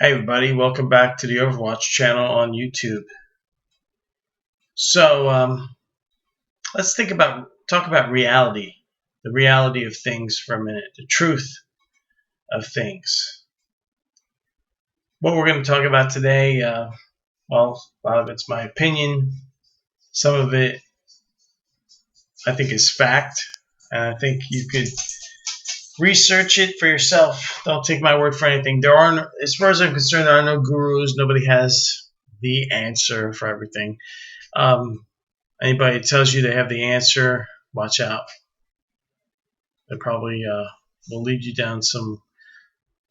Hey everybody, welcome back to the Overwatch channel on YouTube. So let's talk about reality, the reality of things for a minute, the truth of things. What we're going to talk about today, well, a lot of it's my opinion. Some of it I think is fact, and I think you could research it for yourself. Don't take my word for anything. As far as I'm concerned, there are no gurus. Nobody has the answer for everything. Anybody that tells you they have the answer, watch out. They probably will lead you down some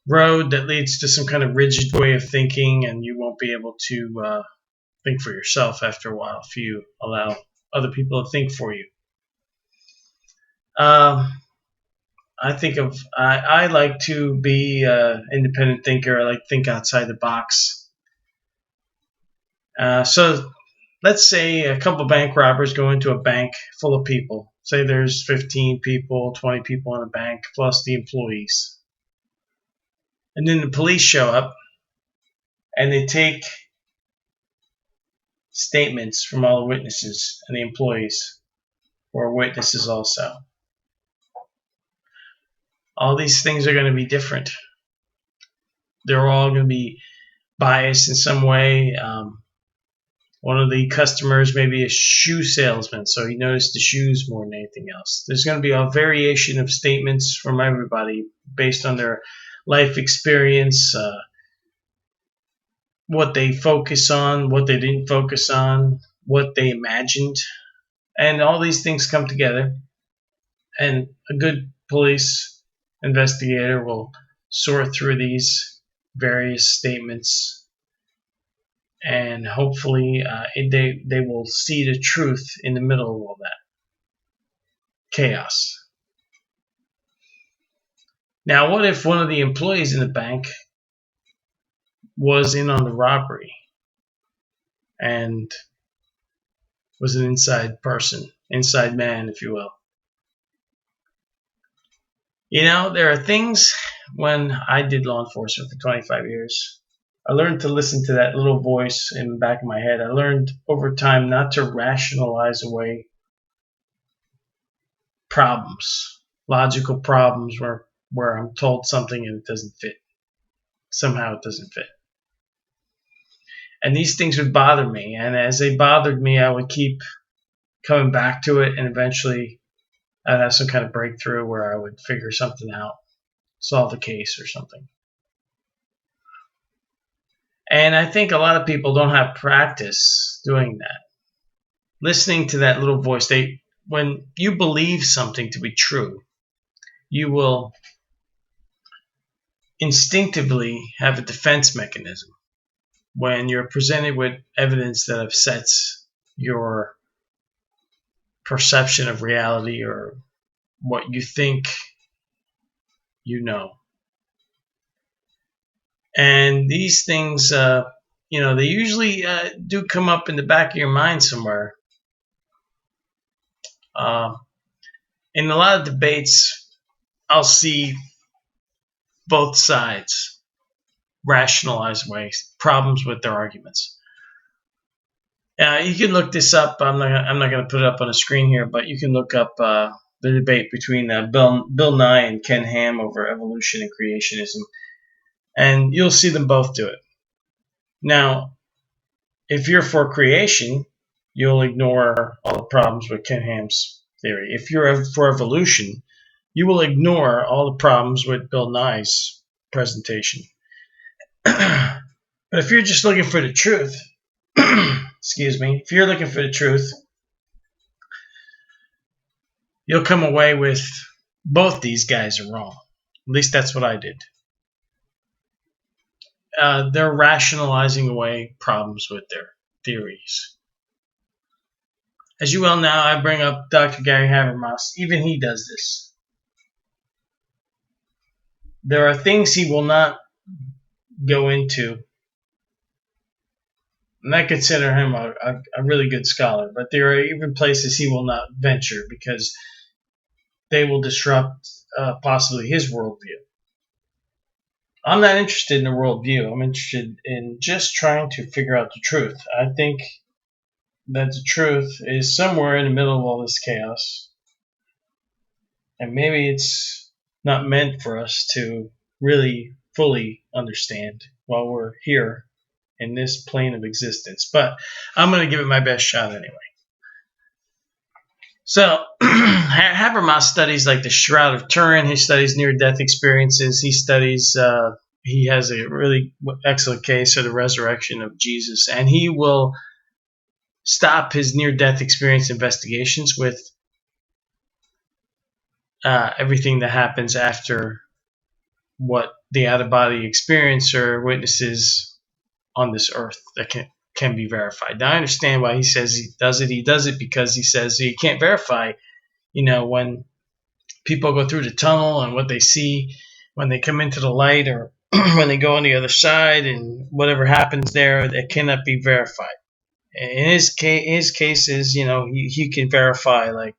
road that leads to some kind of rigid way of thinking, and you won't be able to think for yourself after a while if you allow other people to think for you. I like to be an independent thinker. I like to think outside the box. So let's say a couple of bank robbers go into a bank full of people. Say there's 15 people, 20 people in a bank, plus the employees. And then the police show up, and they take statements from all the witnesses and the employees, who are witnesses also. All these things are going to be different. They're all going to be biased in some way. One of the customers may be a shoe salesman, so he noticed the shoes more than anything else. There's going to be a variation of statements from everybody based on their life experience, what they focus on, what they didn't focus on, what they imagined. And all these things come together, and a good police investigator will sort through these various statements, and hopefully they will see the truth in the middle of all that chaos. Now, what if one of the employees in the bank was in on the robbery and was an inside person, inside man, if you will? You know, there are things. When I did law enforcement for 25 years, I learned to listen to that little voice in the back of my head. I learned over time not to rationalize away problems, logical problems where I'm told something and it doesn't fit. Somehow it doesn't fit. And these things would bother me. And as they bothered me, I would keep coming back to it, and eventually I'd have some kind of breakthrough where I would figure something out, solve the case or something. And I think a lot of people don't have practice doing that. Listening to that little voice, when you believe something to be true, you will instinctively have a defense mechanism. When you're presented with evidence that upsets your perception of reality or what you think you know. And these things, they usually do come up in the back of your mind somewhere. In a lot of debates, I'll see both sides rationalize away problems with their arguments. You can look this up. I'm not going to put it up on the screen here, but you can look up the debate between Bill Nye and Ken Ham over evolution and creationism, and you'll see them both do it. Now, if you're for creation, you'll ignore all the problems with Ken Ham's theory. If you're for evolution, you will ignore all the problems with Bill Nye's presentation. But if you're just looking for the truth, excuse me, if you're looking for the truth, you'll come away with both these guys are wrong. At least that's what I did. They're rationalizing away problems with their theories. As you well know, I bring up Dr. Gary Habermas. Even he does this. There are things he will not go into, and I consider him a really good scholar, but there are even places he will not venture because they will disrupt possibly his worldview. I'm not interested in a worldview. I'm interested in just trying to figure out the truth. I think that the truth is somewhere in the middle of all this chaos. And maybe it's not meant for us to really fully understand while we're here in this plane of existence. But I'm going to give it my best shot anyway. So Habermas studies like the Shroud of Turin. He studies near-death experiences. He has a really excellent case of the resurrection of Jesus, and he will stop his near-death experience investigations with everything that happens after what the out-of-body experiencer witnesses on this earth that can be verified. Now I understand why he says he does it. He does it because he says he can't verify, when people go through the tunnel and what they see when they come into the light or when they go on the other side and whatever happens there, that cannot be verified. In his cases, he can verify that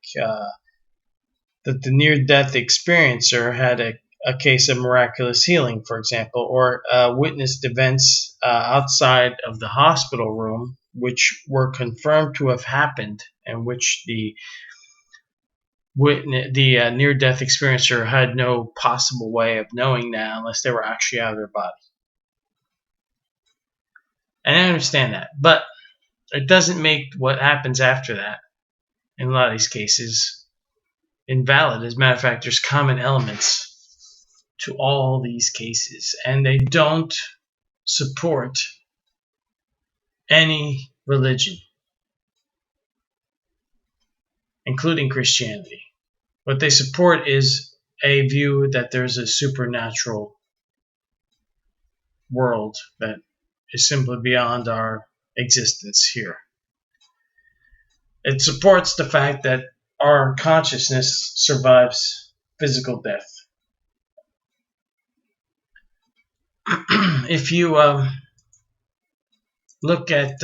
the near-death experiencer had a case of miraculous healing, for example, or witnessed events outside of the hospital room which were confirmed to have happened and which the near-death experiencer had no possible way of knowing that unless they were actually out of their body. And I understand that, but it doesn't make what happens after that, in a lot of these cases, invalid. As a matter of fact, there's common elements to all these cases, and they don't support any religion, including Christianity. What they support is a view that there's a supernatural world that is simply beyond our existence here. It supports the fact that our consciousness survives physical death. If you look at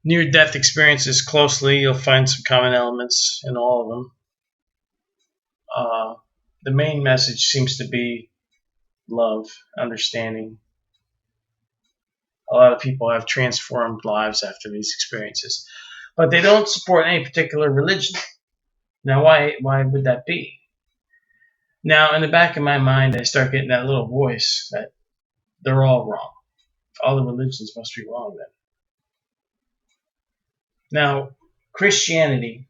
near-death experiences closely, you'll find some common elements in all of them. The main message seems to be love, understanding. A lot of people have transformed lives after these experiences, but they don't support any particular religion. Now, why would that be? Now, in the back of my mind, I start getting that little voice that they're all wrong. All the religions must be wrong then. Now, Christianity,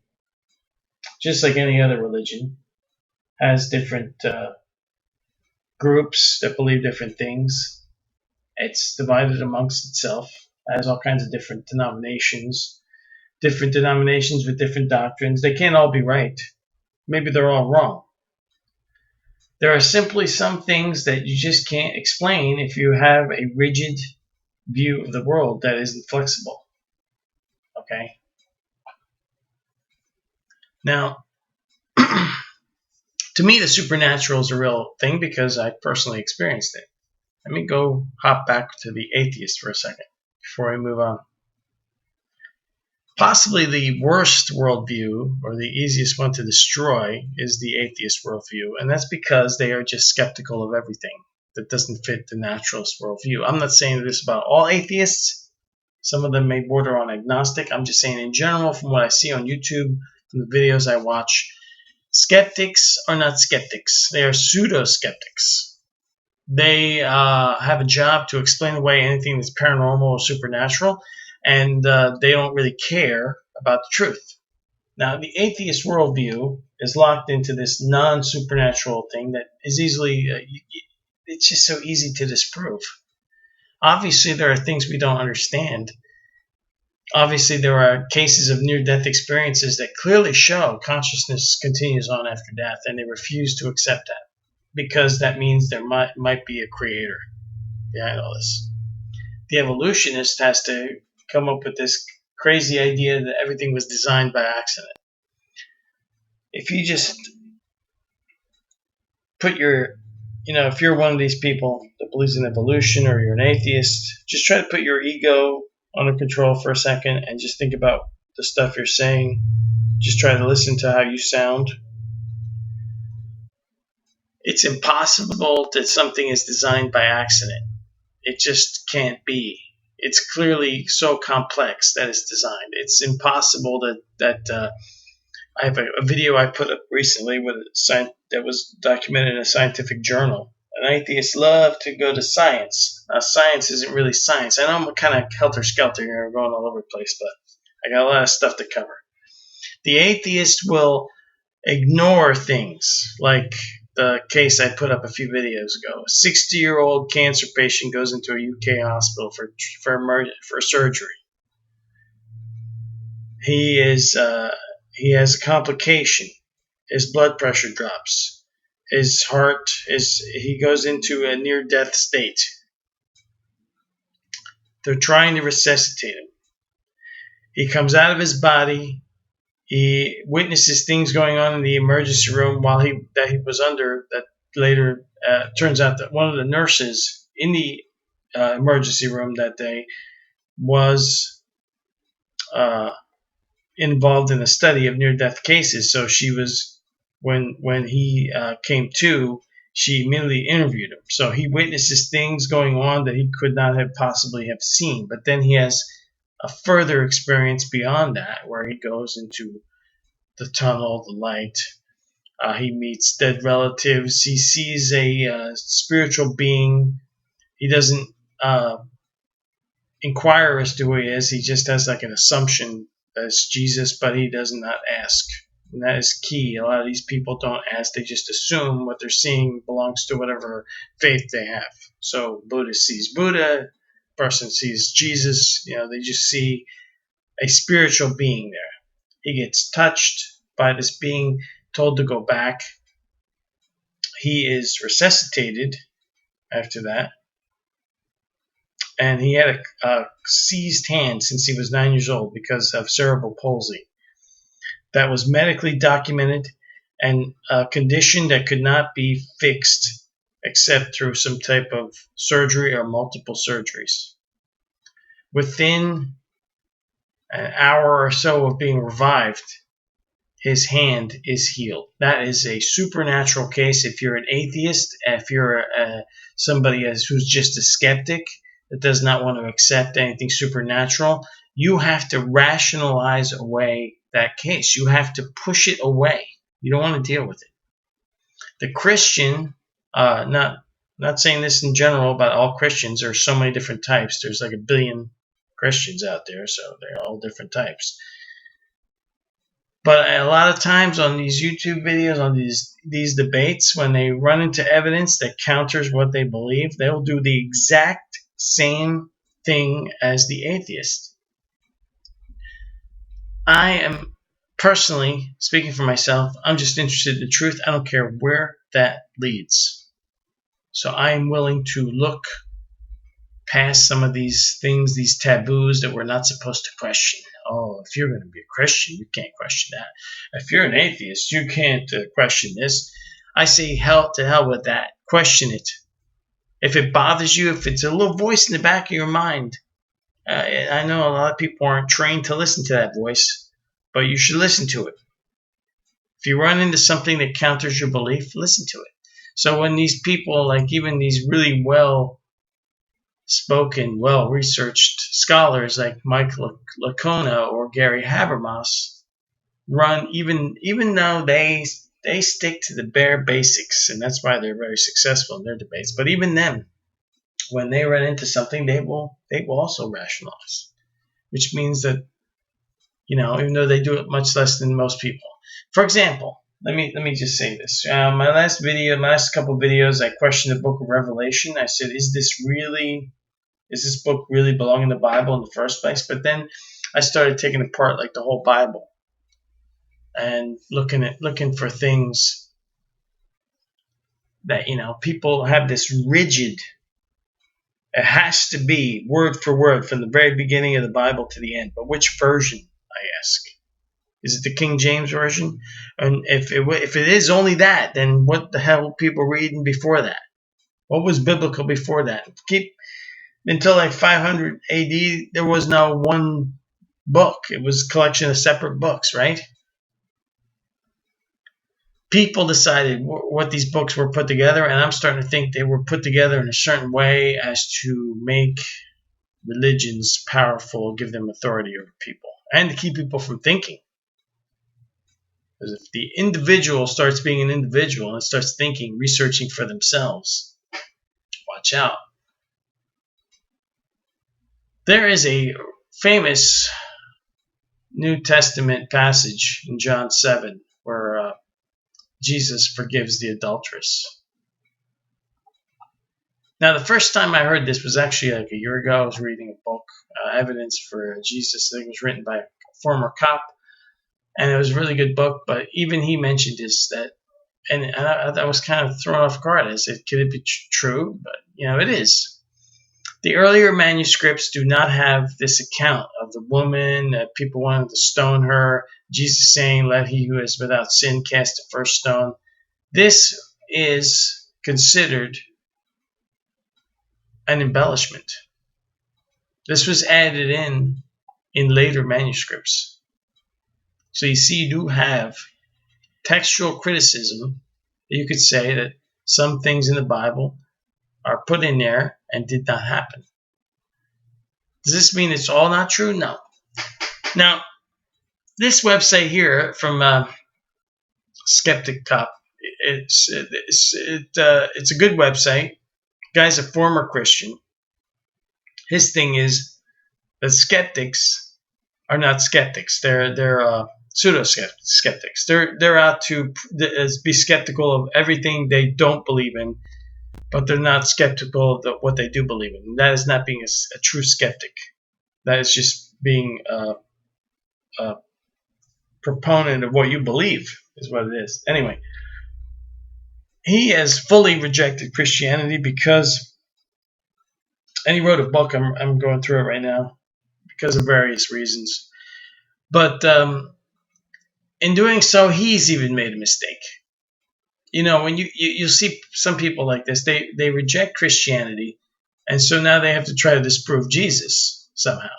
just like any other religion, has different groups that believe different things. It's divided amongst itself. It has all kinds of different denominations with different doctrines. They can't all be right. Maybe they're all wrong. There are simply some things that you just can't explain if you have a rigid view of the world that isn't flexible. Okay? Now, to me, the supernatural is a real thing because I personally experienced it. Let me go hop back to the atheist for a second before I move on. Possibly the worst worldview, or the easiest one to destroy, is the atheist worldview. And that's because they are just skeptical of everything that doesn't fit the naturalist worldview. I'm not saying this about all atheists. Some of them may border on agnostic. I'm just saying in general, from what I see on YouTube, from the videos I watch, skeptics are not skeptics. They are pseudo-skeptics. They have a job to explain away anything that's paranormal or supernatural, and they don't really care about the truth. Now, the atheist worldview is locked into this non-supernatural thing that is easily, it's just so easy to disprove. Obviously, there are things we don't understand. Obviously, there are cases of near-death experiences that clearly show consciousness continues on after death, and they refuse to accept that because that means there might be a creator behind all this. The evolutionist has to come up with this crazy idea that everything was designed by accident. If you just put if you're one of these people that believes in evolution or you're an atheist, just try to put your ego under control for a second and just think about the stuff you're saying. Just try to listen to how you sound. It's impossible that something is designed by accident. It just can't be. It's clearly so complex that it's designed. It's impossible that I have a video I put up recently that was documented in a scientific journal. And atheists love to go to science. Now, science isn't really science. I know I'm kind of helter-skelter here, going all over the place, but I got a lot of stuff to cover. The atheist will ignore things like the case I put up a few videos ago. A 60-year-old cancer patient goes into a UK hospital for surgery. He has a complication. His blood pressure drops. He goes into a near-death state. They're trying to resuscitate him. He comes out of his body. He witnesses things going on in the emergency room that he was under. That later turns out that one of the nurses in the emergency room that day was involved in a study of near-death cases. So she was, when he came to, she immediately interviewed him. So he witnesses things going on that he could not have possibly have seen. But then he has a further experience beyond that, where he goes into the tunnel, the light. He meets dead relatives. He sees a spiritual being. He doesn't inquire as to who he is. He just has like an assumption that it's Jesus, but he does not ask. And that is key. A lot of these people don't ask. They just assume what they're seeing belongs to whatever faith they have. So Buddha sees Buddha, person sees Jesus. They just see a spiritual being there. He gets touched by this being, told to go back. He is resuscitated after that. And he had a seized hand since he was 9 years old because of cerebral palsy. That was medically documented and a condition that could not be fixed except through some type of surgery or multiple surgeries. Within an hour or so of being revived, his hand is healed. That is a supernatural case. If you're an atheist, if you're somebody who's just a skeptic that does not want to accept anything supernatural, you have to rationalize away that case. You have to push it away. You don't want to deal with it. The Christian, not saying this in general about all Christians, there are so many different types. There's like 1 billion Christians out there, so they're all different types. But a lot of times on these YouTube videos, on these debates, when they run into evidence that counters what they believe, they'll do the exact same thing as the atheist. I am personally, speaking for myself, I'm just interested in the truth. I don't care where that leads. So I am willing to look past some of these things, these taboos that we're not supposed to question. Oh, if you're going to be a Christian, you can't question that. If you're an atheist, you can't question this. I say hell to hell with that. Question it. If it bothers you, if it's a little voice in the back of your mind, I know a lot of people aren't trained to listen to that voice, but you should listen to it. If you run into something that counters your belief, listen to it. So when these people, like even these really well-spoken, well-researched scholars like Mike Licona or Gary Habermas run, even though they stick to the bare basics, and that's why they're very successful in their debates. But even them, when they run into something, they will also rationalize, which means that, even though they do it much less than most people. For example, let me just say this. My last couple videos, I questioned the book of Revelation. I said, is this book really belong in the Bible in the first place? But then I started taking apart like the whole Bible and looking for things that, people have this rigid, it has to be word for word from the very beginning of the Bible to the end. But which version, I ask? Is it the King James Version? And if it is only that, then what the hell were people reading before that? What was biblical before that? Until like 500 AD, there was no one book. It was a collection of separate books, right? people decided what these books were put together, and I'm starting to think they were put together in a certain way as to make religions powerful, give them authority over people, and to keep people from thinking. Because if the individual starts being an individual and starts thinking, researching for themselves, watch out. There is a famous New Testament passage in John 7 where Jesus forgives the adulteress. Now, the first time I heard this was actually like a year ago. I was reading a book, Evidence for Jesus. I think it was written by a former cop, and it was a really good book. But even he mentioned this, and I was kind of thrown off guard. I said, could it be true? But, it is. The earlier manuscripts do not have this account of the woman, people wanting to stone her, Jesus saying, let he who is without sin cast the first stone. This is considered an embellishment. This was added in later manuscripts. So you see, you do have textual criticism. You could say that some things in the Bible are put in there and did not happen. Does this mean it's all not true? No. Now, this website here from Skeptic Cop, it's a good website. The guy's a former Christian. His thing is that skeptics are not skeptics. They're pseudo skeptics. They're out to be skeptical of everything they don't believe in, but they're not skeptical of what they do believe in. That is not being a true skeptic. That is just being a proponent of what you believe is what it is. Anyway, he has fully rejected Christianity and he wrote a book. I'm going through it right now because of various reasons. But in doing so, he's even made a mistake. When you see some people like this, they reject Christianity, and so now they have to try to disprove Jesus somehow.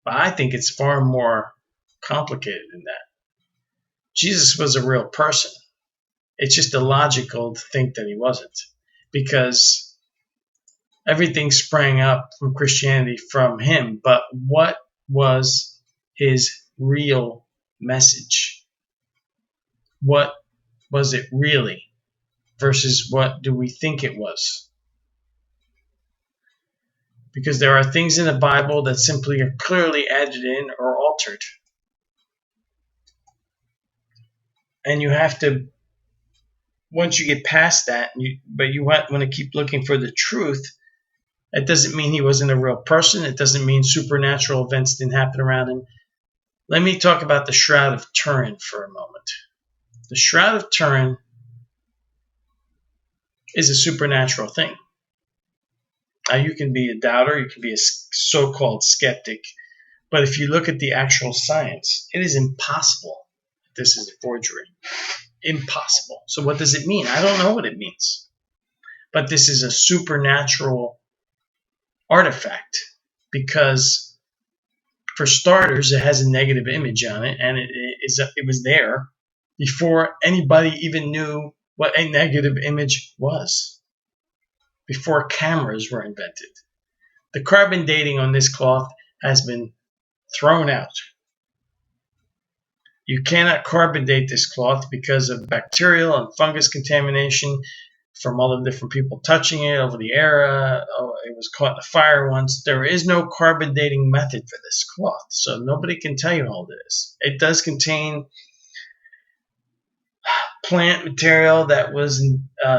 But I think it's far more complicated than that. Jesus was a real person. It's just illogical to think that he wasn't, because everything sprang up from Christianity from him. But what was his real message? What was it really versus what do we think it was? Because there are things in the Bible that simply are clearly added in or altered. And you have to, once you get past that, but you want to keep looking for the truth. That doesn't mean he wasn't a real person. It doesn't mean supernatural events didn't happen around him. Let me talk about the Shroud of Turin for a moment. The Shroud of Turin is a supernatural thing. Now, you can be a doubter, you can be a so-called skeptic, but if you look at the actual science, it is impossible that this is a forgery. Impossible. So what does it mean? I don't know what it means. But this is a supernatural artifact because, for starters, it has a negative image on it, and it was there before anybody even knew what a negative image was, before cameras were invented. The carbon dating on this cloth has been thrown out. You cannot carbon date this cloth because of bacterial and fungus contamination from all the different people touching it over the air. It was caught in a fire once. There is no carbon dating method for this cloth, so nobody can tell you how old it is. It does contain plant material that was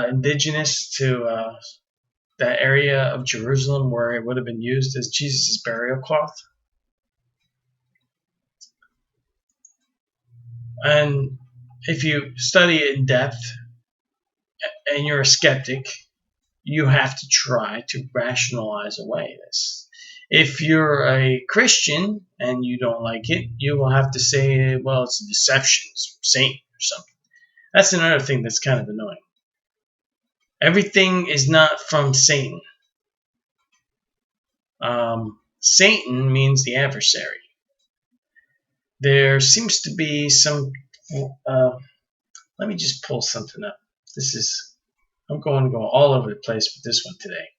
indigenous to that area of Jerusalem where it would have been used as Jesus' burial cloth. And if you study it in depth and you're a skeptic, you have to try to rationalize away this. If you're a Christian and you don't like it, you will have to say, well, it's a deception, it's from Satan or something. That's another thing that's kind of annoying. Everything is not from Satan. Satan means the adversary. There seems to be some, let me just pull something up. I'm going to go all over the place with this one today.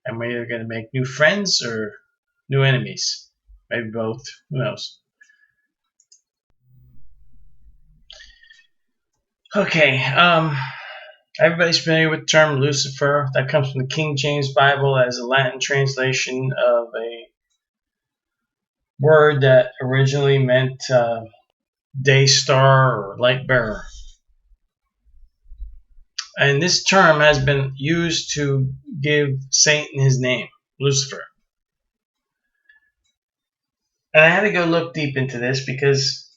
I'm either going to make new friends or new enemies. Maybe both. Who knows? Okay. Everybody's familiar with the term Lucifer. That comes from the King James Bible as a Latin translation of a word that originally meant day star or light bearer. And this term has been used to give Satan his name, Lucifer. And I had to go look deep into this because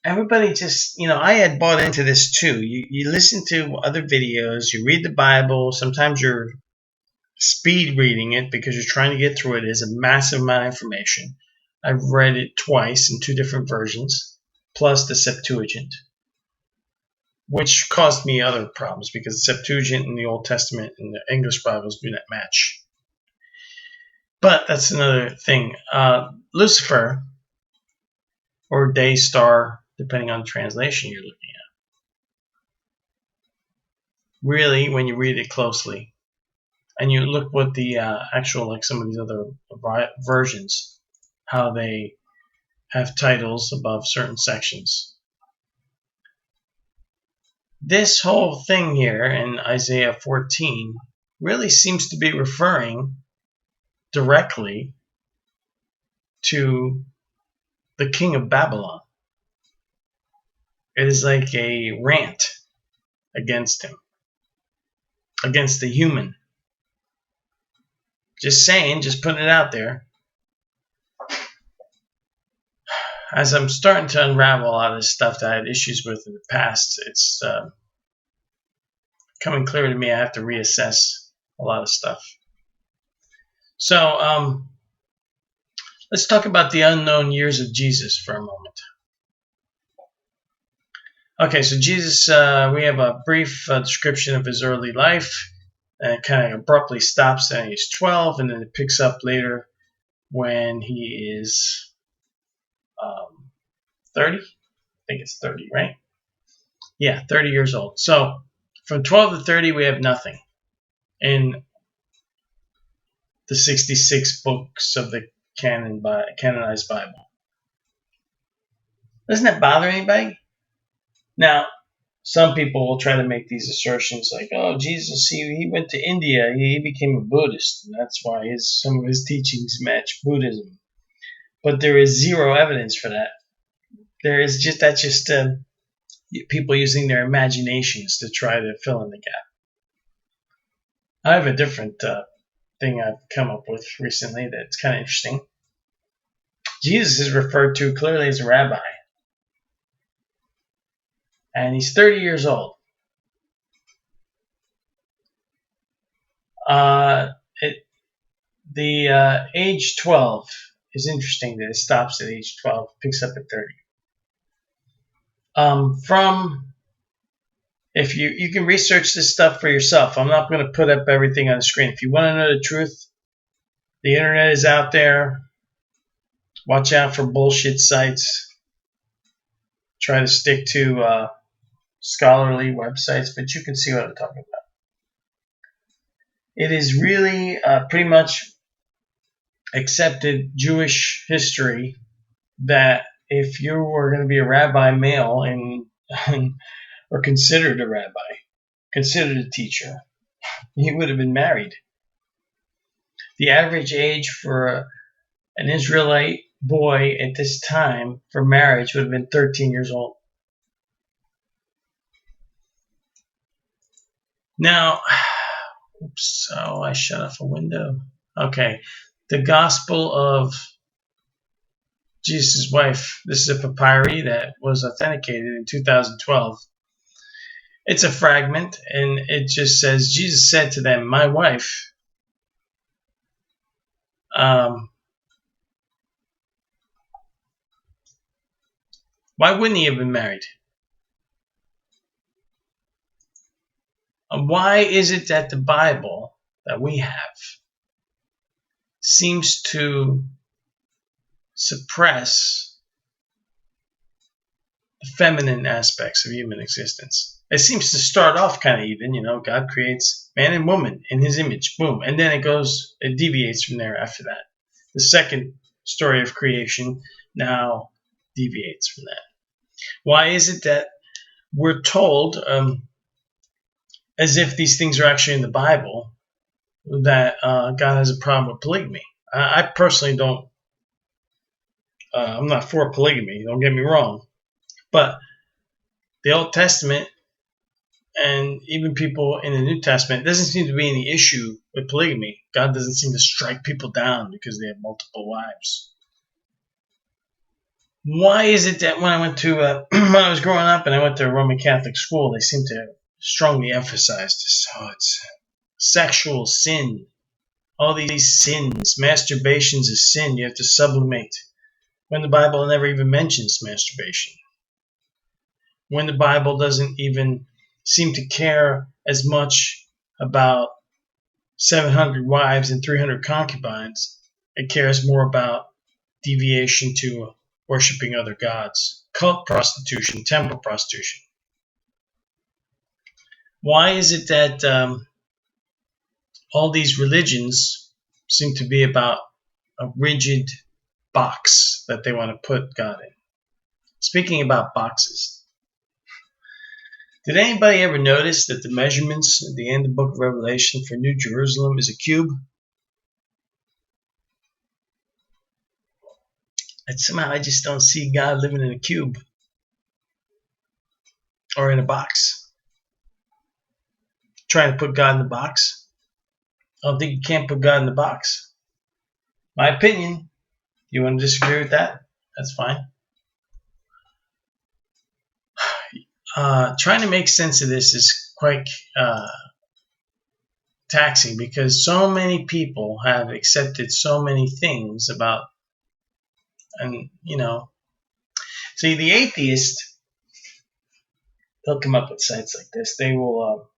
everybody just, I had bought into this too. You listen to other videos, you read the Bible, sometimes you're speed reading it because you're trying to get through it. It's a massive amount of information. I've read it twice in 2 different versions, plus the Septuagint, which caused me other problems because the Septuagint in the Old Testament and the English Bibles do not match. But that's another thing. Lucifer, or day star, depending on the translation you're looking at. Really, when you read it closely, and you look what the actual, like some of these other versions, how they have titles above certain sections. This whole thing here in Isaiah 14 really seems to be referring directly to the king of Babylon. It is like a rant against him, against the human. Just saying, just putting it out there. As I'm starting to unravel a lot of this stuff that I had issues with in the past, it's coming clear to me I have to reassess a lot of stuff. So let's talk about the unknown years of Jesus for a moment. Okay, so Jesus, we have a brief description of his early life, and it kind of abruptly stops at age 12, and then it picks up later when he is 30. I think it's 30, right? Yeah, 30 years old. So from 12 to 30, we have nothing in the 66 books of the canonized Bible. Doesn't that bother anybody? Now, some people will try to make these assertions like, oh, Jesus, he went to India, he became a Buddhist, and that's why some of his teachings match Buddhism. But there is zero evidence for that. That's just people using their imaginations to try to fill in the gap. I have a different thing I've come up with recently that's kind of interesting. Jesus is referred to clearly as a rabbi. And he's 30 years old. The age 12 is interesting that it stops at age 12, picks up at 30. If you can research this stuff for yourself. I'm not going to put up everything on the screen. If you want to know the truth, the internet is out there. Watch out for bullshit sites. Try to stick to scholarly websites, but you can see what I'm talking about. It is really pretty much accepted Jewish history that if you were going to be a rabbi male or considered a rabbi, considered a teacher, you would have been married. The average age for an Israelite boy at this time for marriage would have been 13 years old. Now, oops, I shut off a window. Okay, the Gospel of Jesus' wife. This is a papyri that was authenticated in 2012. It's a fragment, and it just says, Jesus said to them, my wife. Why wouldn't he have been married? Why is it that the Bible that we have seems to suppress the feminine aspects of human existence. It seems to start off kind of even, God creates man and woman in his image, boom, and then it deviates from there after that. The second story of creation now deviates from that. Why is it that we're told, as if these things are actually in the Bible, that God has a problem with polygamy? I personally don't. I'm not for polygamy, don't get me wrong. But the Old Testament and even people in the New Testament, doesn't seem to be any issue with polygamy. God doesn't seem to strike people down because they have multiple wives. Why is it that when I went to, when I was growing up and I went to a Roman Catholic school, they seem to strongly emphasize this? Oh, it's sexual sin. All these sins. Masturbation's a sin. You have to sublimate. When the Bible never even mentions masturbation. When the Bible doesn't even seem to care as much about 700 wives and 300 concubines. It cares more about deviation to worshiping other gods, cult prostitution, temple prostitution. Why is it that all these religions seem to be about a rigid box that they want to put God in? Speaking about boxes, did anybody ever notice that the measurements at the end of the book of Revelation for New Jerusalem is a cube? And somehow I just don't see God living in a cube or in a box. Trying to put God in the box. I don't think you can't put God in the box. My opinion. You want to disagree with that? That's fine. Trying to make sense of this is quite taxing because so many people have accepted so many things about, and see, the atheist, they'll come up with sites like this. They will,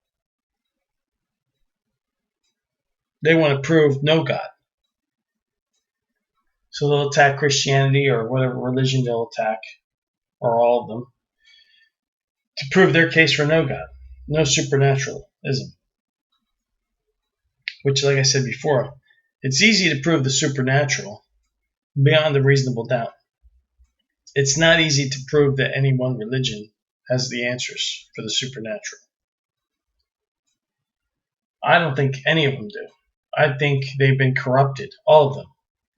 they want to prove no God. So they'll attack Christianity or whatever religion they'll attack, or all of them, to prove their case for no God, no supernaturalism. Which, like I said before, it's easy to prove the supernatural beyond a reasonable doubt. It's not easy to prove that any one religion has the answers for the supernatural. I don't think any of them do. I think they've been corrupted, all of them.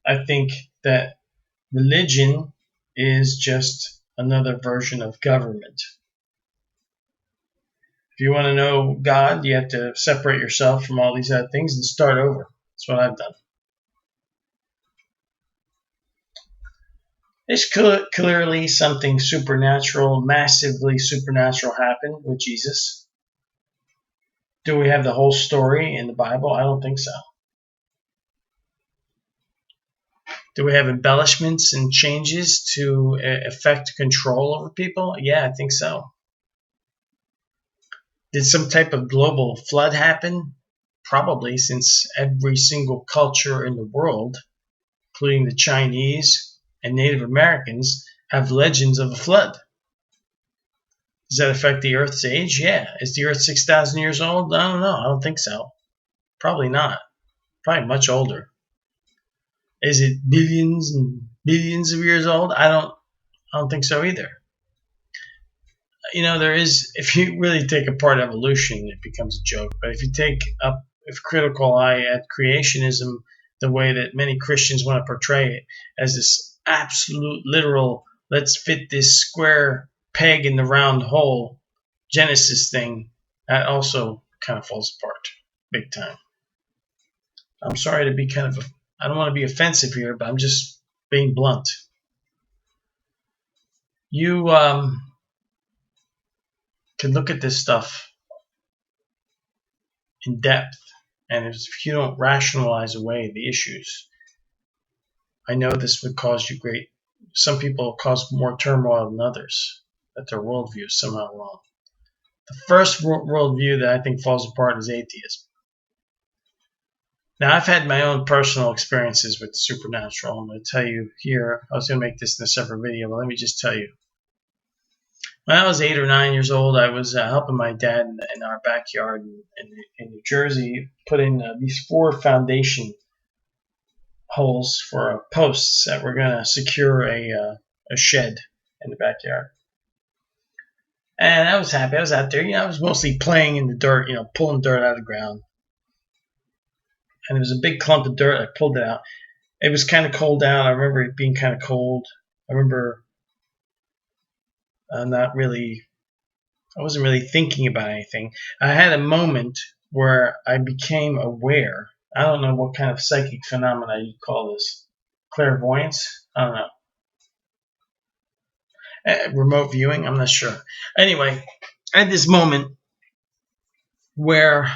I think that religion is just another version of government. If you want to know God, you have to separate yourself from all these other things and start over. That's what I've done. There's clearly something supernatural, massively supernatural happened with Jesus. Do we have the whole story in the Bible? I don't think so. Do we have embellishments and changes to effect control over people? Yeah, I think so. Did some type of global flood happen? Probably, since every single culture in the world, including the Chinese and Native Americans, have legends of a flood. Does that affect the Earth's age? Yeah. Is the Earth 6,000 years old? I don't know. I don't think so. Probably not. Probably much older. Is it billions and billions of years old? I don't think so either. There is, if you really take apart evolution, it becomes a joke. But if you take up a critical eye at creationism, the way that many Christians want to portray it as this absolute literal, let's fit this square peg in the round hole Genesis thing, that also kind of falls apart big time. I'm sorry to be I don't want to be offensive here, but I'm just being blunt. You can look at this stuff in depth, and if you don't rationalize away the issues, I know this would cause you some people cause more turmoil than others, that their worldview is somehow wrong. The first worldview that I think falls apart is atheism. Now, I've had my own personal experiences with the supernatural. I'm going to tell you here. I was going to make this in a separate video, but let me just tell you. When I was 8 or 9 years old, I was helping my dad in our backyard in New Jersey, put in these 4 foundation holes for posts that were going to secure a shed in the backyard. And I was happy. I was out there. I was mostly playing in the dirt, pulling dirt out of the ground. And there was a big clump of dirt. I pulled it out. It was kind of cold out. I remember it being kind of cold. I remember I wasn't really thinking about anything. I had a moment where I became aware. I don't know what kind of psychic phenomena you call this. Clairvoyance? I don't know. Remote viewing? I'm not sure. Anyway, I had this moment where,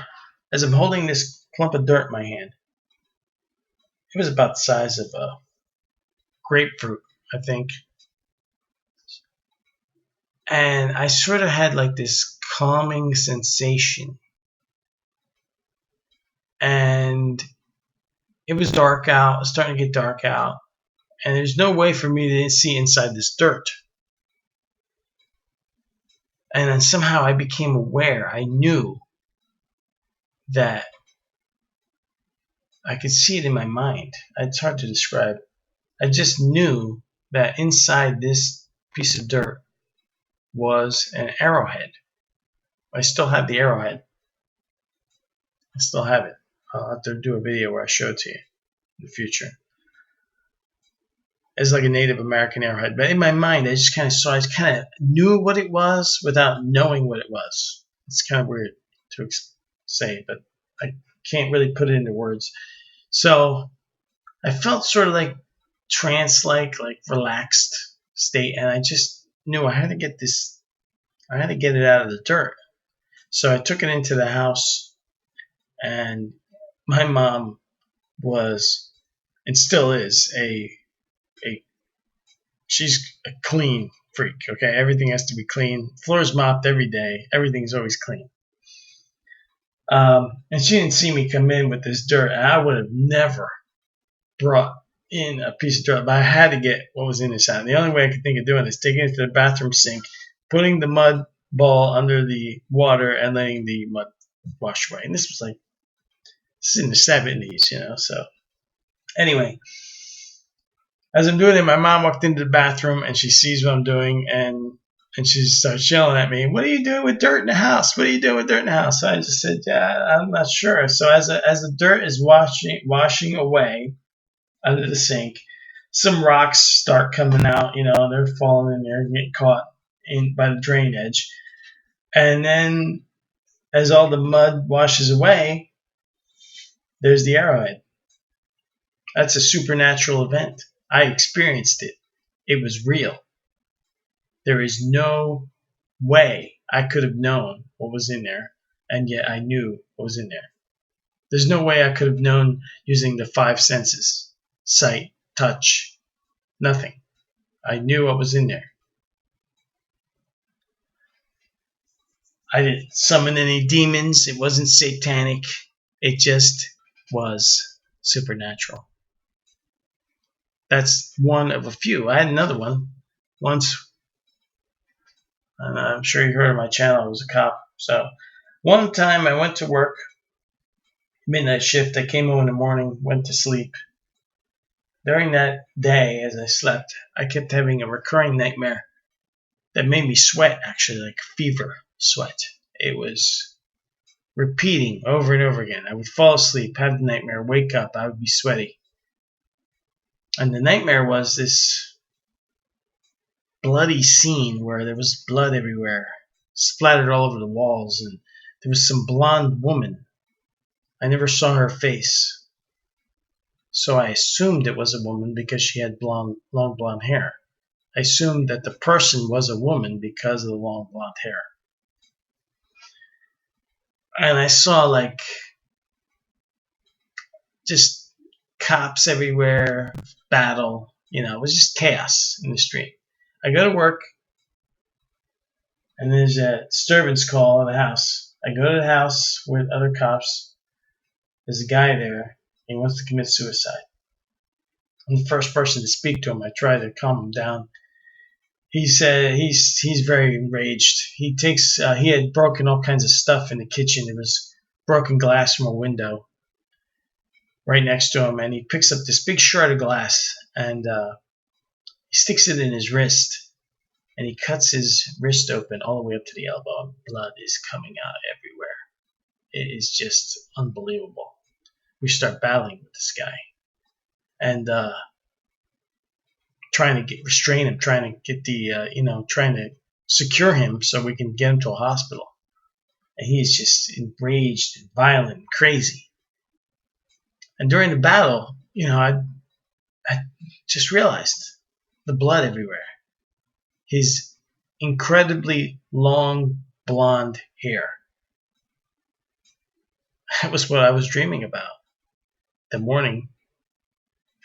as I'm holding this clump of dirt in my hand, it was about the size of a grapefruit, I think. And I sort of had like this calming sensation. And it was dark out. It was starting to get dark out. And there's no way for me to see inside this dirt. And then somehow I became aware. I knew that I could see it in my mind. It's hard to describe. I just knew that inside this piece of dirt was an arrowhead. I still have the arrowhead. I still have it. I'll have to do a video where I show it to you in the future. It's like a Native American arrowhead. But in my mind, I just kind of saw, I kind of knew what it was without knowing what it was. It's kind of weird to say, but I can't really put it into words. So I felt sort of like trance-like, like relaxed state, and I just knew I had to get it out of the dirt. So I took it into the house, and my mom was, and still is, she's a clean freak. Okay, everything has to be clean. Floor's mopped every day. Everything's always clean. And she didn't see me come in with this dirt, and I would have never brought in a piece of dirt, but I had to get what was in this out. And the only way I could think of doing it is taking it to the bathroom sink, putting the mud ball under the water, and letting the mud wash away. And this is in the 70s, so anyway, as I'm doing it, my mom walked into the bathroom and she sees what I'm doing, and she starts yelling at me, "What are you doing with dirt in the house? What are you doing with dirt in the house?" So I just said, "Yeah, I'm not sure." So as the dirt is washing away under the sink, some rocks start coming out. They're falling in there and get caught in by the drain edge. And then as all the mud washes away, there's the arrowhead. That's a supernatural event. I experienced it. It was real. There is no way I could have known what was in there, and yet I knew what was in there. There's no way I could have known using the 5 senses: sight, touch, nothing. I knew what was in there. I didn't summon any demons. It wasn't satanic. It just was supernatural. That's one of a few. I had another one once, and I'm sure you heard of my channel. I was a cop. So one time I went to work, midnight shift. I came home in the morning, went to sleep. During that day, as I slept, I kept having a recurring nightmare that made me sweat, actually, like fever sweat. It was repeating over and over again. I would fall asleep, have the nightmare, wake up, I would be sweaty. And the nightmare was this bloody scene where there was blood everywhere, splattered all over the walls, and there was some blonde woman. I never saw her face, so I assumed it was a woman because she had long blonde hair. I assumed that the person was a woman because of the long blonde hair. And I saw just cops everywhere, battle. It was just chaos in the street. I go to work, and there's a disturbance call in the house. I go to the house with other cops. There's a guy there. He wants to commit suicide. I'm the first person to speak to him. I try to calm him down. He said he's very enraged. He had broken all kinds of stuff in the kitchen. There was broken glass from a window right next to him, and he picks up this big shard of glass and he sticks it in his wrist, and he cuts his wrist open all the way up to the elbow, and blood is coming out everywhere. It is just unbelievable. We start battling with this guy and trying to restrain him, trying to get trying to secure him so we can get him to a hospital. And he's just enraged and violent and crazy. And during the battle, I just realized the blood everywhere. His incredibly long blonde hair. That was what I was dreaming about the morning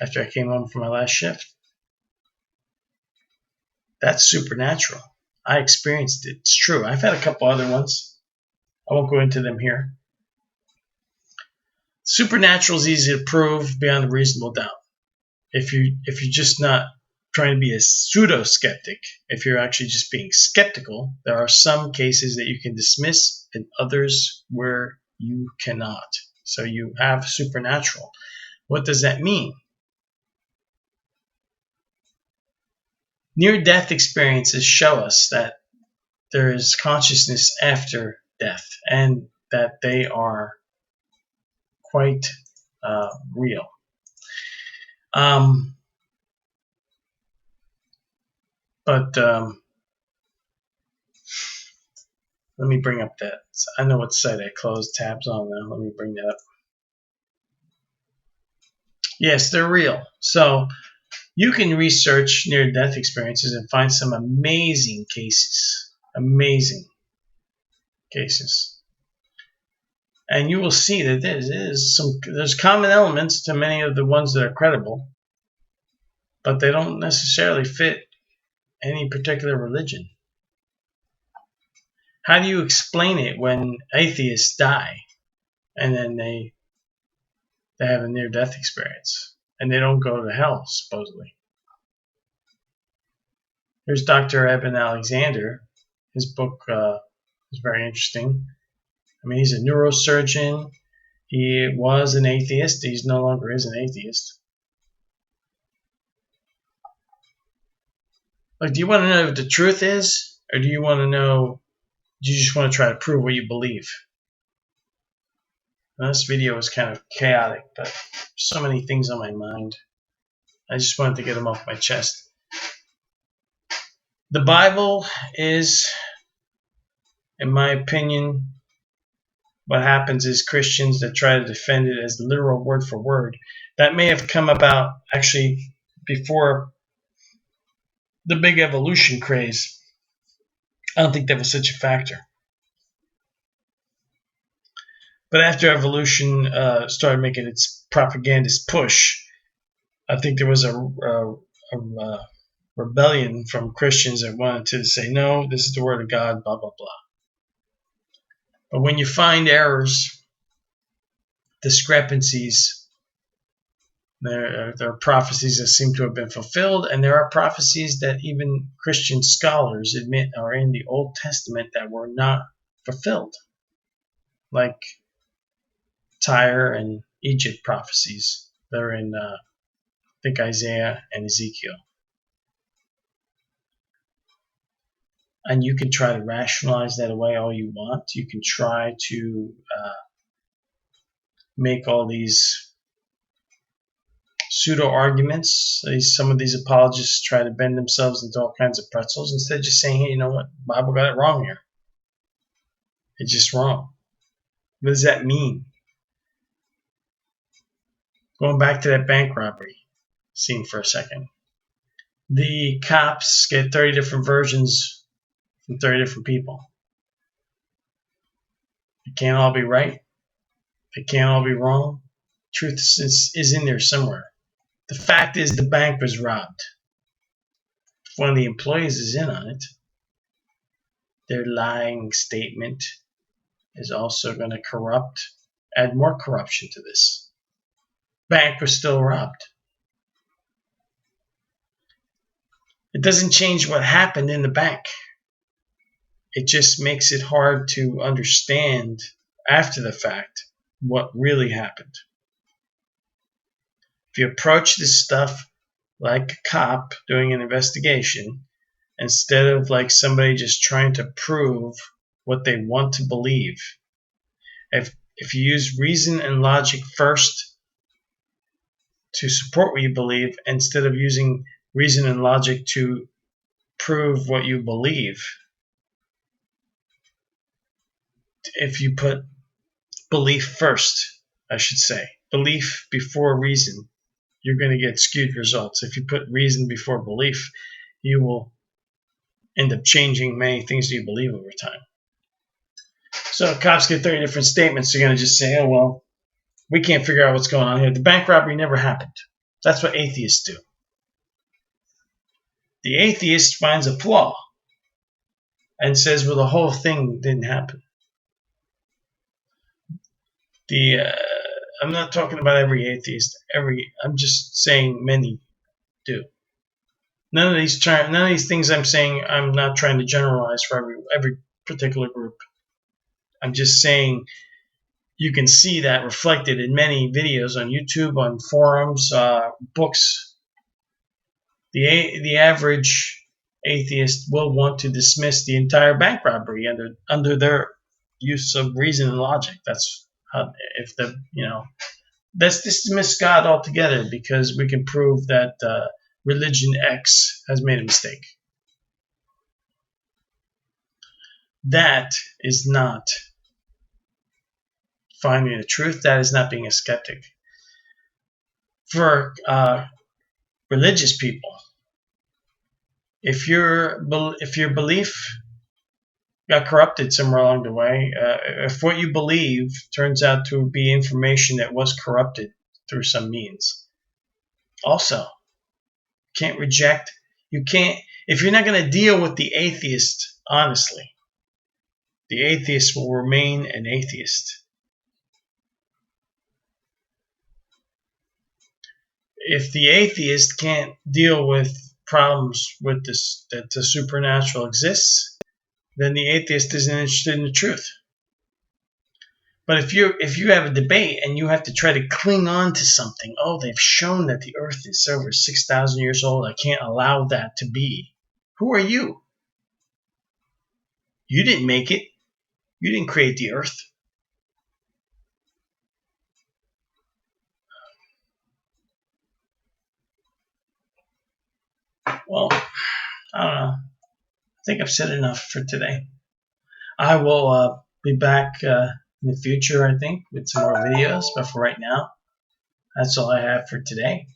after I came home from my last shift. That's supernatural. I experienced it. It's true. I've had a couple other ones. I won't go into them here. Supernatural is easy to prove beyond a reasonable doubt. If you're just not trying to be a pseudo skeptic, if you're actually just being skeptical, there are some cases that you can dismiss and others where you cannot. So you have supernatural. What does that mean? Near-death experiences show us that there is consciousness after death and that they are quite real. But let me bring up that. I know what site I closed tabs on now. Let me bring that up. Yes, they're real. So you can research near-death experiences and find some amazing cases. Amazing cases. And you will see that there's common elements to many of the ones that are credible, but they don't necessarily fit any particular religion. How do you explain it when atheists die and then they have a near-death experience and they don't go to hell, supposedly? Here's Dr. Eben Alexander. His book is very interesting. I mean, he's a neurosurgeon. He was an atheist. He's no longer is an atheist. Like, do you want to know what the truth is? Or do you just want to try to prove what you believe? Now, this video was kind of chaotic, but there's so many things on my mind. I just wanted to get them off my chest. The Bible is, in my opinion, what happens is Christians that try to defend it as literal word for word. That may have come about actually before the big evolution craze. I don't think that was such a factor. But after evolution started making its propagandist push, I think there was a rebellion from Christians that wanted to say, no, this is the word of God, blah, blah, blah. But when you find errors, discrepancies, there are prophecies that seem to have been fulfilled, and there are prophecies that even Christian scholars admit are in the Old Testament that were not fulfilled, like Tyre and Egypt prophecies that are in, I think, Isaiah and Ezekiel. And you can try to rationalize that away all you want. You can try to make all these pseudo-arguments. Some of these apologists try to bend themselves into all kinds of pretzels instead of just saying, hey, you know what? The Bible got it wrong here. It's just wrong. What does that mean? Going back to that bank robbery scene for a second. The cops get 30 different versions from 30 different people. It can't all be right. It can't all be wrong. Truth is in there somewhere. The fact is the bank was robbed. If one of the employees is in on it, their lying statement is also going to add more corruption to this. Bank was still robbed. It doesn't change what happened in the bank. It just makes it hard to understand after the fact what really happened. If you approach this stuff like a cop doing an investigation, instead of like somebody just trying to prove what they want to believe, if you use reason and logic first to support what you believe, instead of using reason and logic to prove what you believe, if you put belief first, I should say, belief before reason, you're going to get skewed results. If you put reason before belief, you will end up changing many things that you believe over time. So cops get 30 different statements. They're going to just say, oh, well, we can't figure out what's going on here. The bank robbery never happened. That's what atheists do. The atheist finds a flaw and says, well, the whole thing didn't happen. I'm not talking about every atheist. I'm just saying many do. None of these things I'm saying, I'm not trying to generalize for every particular group. I'm just saying you can see that reflected in many videos on YouTube, on forums, books. The average atheist will want to dismiss the entire bank robbery under their use of reason and logic. That's how, let's dismiss God altogether because we can prove that religion X has made a mistake. That is not finding the truth. That is not being a skeptic. For religious people, if your belief got corrupted somewhere along the way, if what you believe turns out to be information that was corrupted through some means, also can't reject. You can't, if you're not going to deal with the atheist honestly, the atheist will remain an atheist. If the atheist can't deal with problems with this, that the supernatural exists, then the atheist isn't interested in the truth. But if you have a debate and you have to try to cling on to something, oh, they've shown that the earth is over 6,000 years old, I can't allow that to be. Who are you? You didn't make it. You didn't create the earth. Well, I don't know. I think I've said enough for today. I will be back in the future, I think, with some more videos. But for right now, that's all I have for today.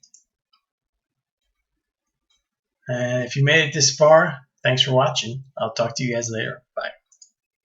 And if you made it this far, thanks for watching. I'll talk to you guys later.